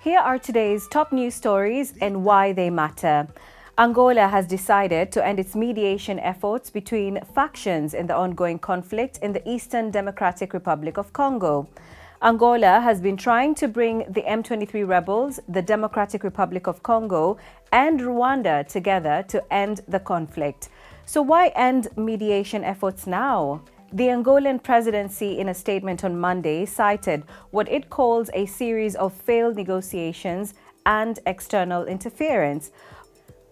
Here are today's top news stories and why they matter. Angola has decided to end its mediation efforts between factions in the ongoing conflict in the Eastern Democratic Republic of Congo. Angola has been trying to bring the M23 rebels, the Democratic Republic of Congo, and Rwanda together to end the conflict. So why end mediation efforts now? The Angolan presidency, in a statement on Monday, cited what it calls a series of failed negotiations and external interference.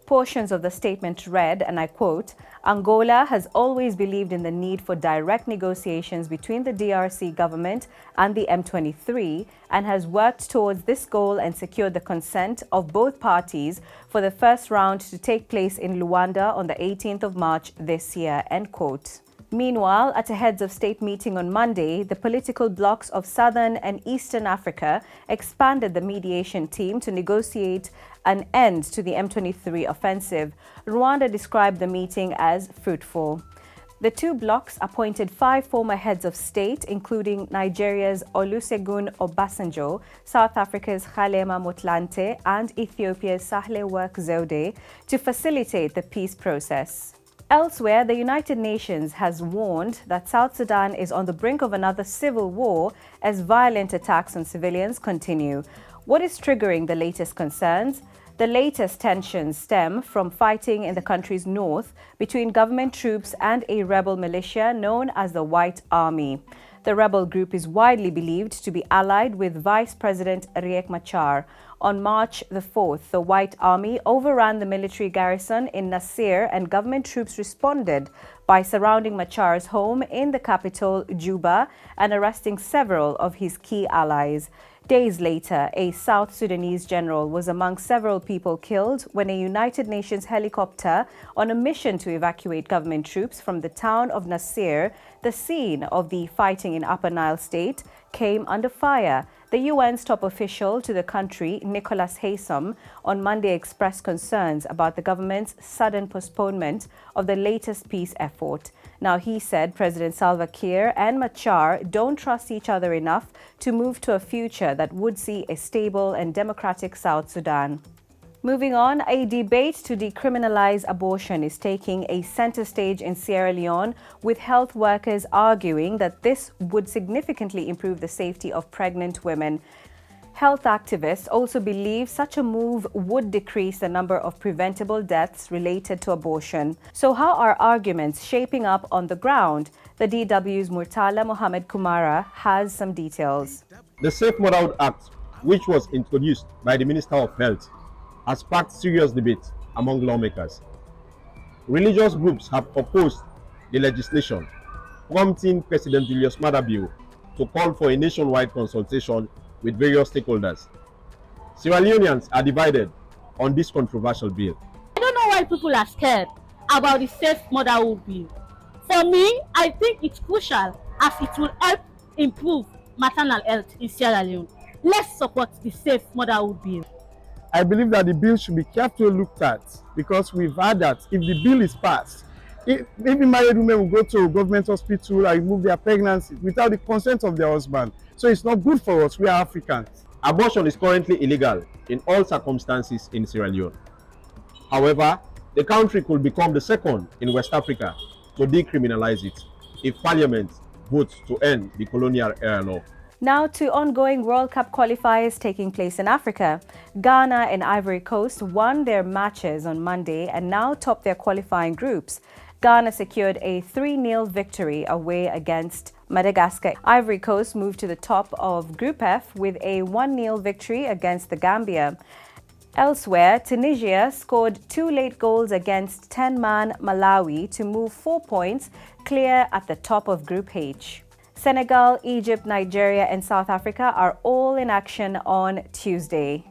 Portions of the statement read, and I quote, "Angola has always believed in the need for direct negotiations between the DRC government and the M23 and has worked towards this goal and secured the consent of both parties for the first round to take place in Luanda on the 18th of March this year," end quote. Meanwhile, at a heads of state meeting on Monday, the political blocs of Southern and Eastern Africa expanded the mediation team to negotiate an end to the M23 offensive. Rwanda described the meeting as fruitful. The two blocs appointed 5 former heads of state, including Nigeria's Olusegun Obasanjo, South Africa's Kgalema Motlanthe, and Ethiopia's Sahle-Work Zewde, to facilitate the peace process. Elsewhere, the United Nations has warned that South Sudan is on the brink of another civil war as violent attacks on civilians continue. What is triggering the latest concerns? The latest tensions stem from fighting in the country's north between government troops and a rebel militia known as the White Army. The rebel group is widely believed to be allied with Vice President Riek Machar. On March the 4th, the White Army overran the military garrison in Nasir and government troops responded by surrounding Machar's home in the capital, Juba, and arresting several of his key allies. Days later, a South Sudanese general was among several people killed when a United Nations helicopter on a mission to evacuate government troops from the town of Nasir, the scene of the fighting in Upper Nile State, came under fire. The UN's top official to the country, Nicholas Haysom, on Monday expressed concerns about the government's sudden postponement of the latest peace effort. Now, he said President Salva Kiir and Machar don't trust each other enough to move to a future that would see a stable and democratic South Sudan. Moving on, a debate to decriminalize abortion is taking a center stage in Sierra Leone, with health workers arguing that this would significantly improve the safety of pregnant women. Health activists also believe such a move would decrease the number of preventable deaths related to abortion. So how are arguments shaping up on the ground? The DW's Murtala Mohamed Kumara has some details. The Safe Motherhood Act, which was introduced by the Minister of Health, has sparked serious debate among lawmakers. Religious groups have opposed the legislation, prompting President Julius Maada Bio to call for a nationwide consultation with various stakeholders. Sierra Leoneans are divided on this controversial bill. I don't know why people are scared about the Safe Motherhood Bill. For me, I think it's crucial as it will help improve maternal health in Sierra Leone. Let's support the Safe Motherhood Bill. I believe that the bill should be carefully looked at, because we've heard that if the bill is passed, maybe married women will go to a government hospital and remove their pregnancy without the consent of their husband. So it's not good for us. We are Africans. Abortion is currently illegal in all circumstances in Sierra Leone. However, the country could become the second in West Africa to decriminalize it if Parliament votes to end the colonial era law. Now to ongoing World Cup qualifiers taking place in Africa. Ghana and Ivory Coast won their matches on Monday and now top their qualifying groups. Ghana secured a 3-0 victory away against Madagascar. Ivory Coast moved to the top of Group F with a 1-0 victory against the Gambia. Elsewhere, Tunisia scored 2 late goals against 10-man Malawi to move 4 points clear at the top of Group H. Senegal, Egypt, Nigeria, and South Africa are all in action on Tuesday.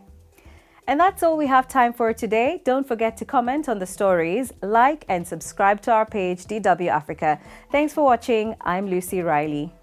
And that's all we have time for today. Don't forget to comment on the stories, like and subscribe to our page, DW Africa. Thanks for watching. I'm Lucy Riley.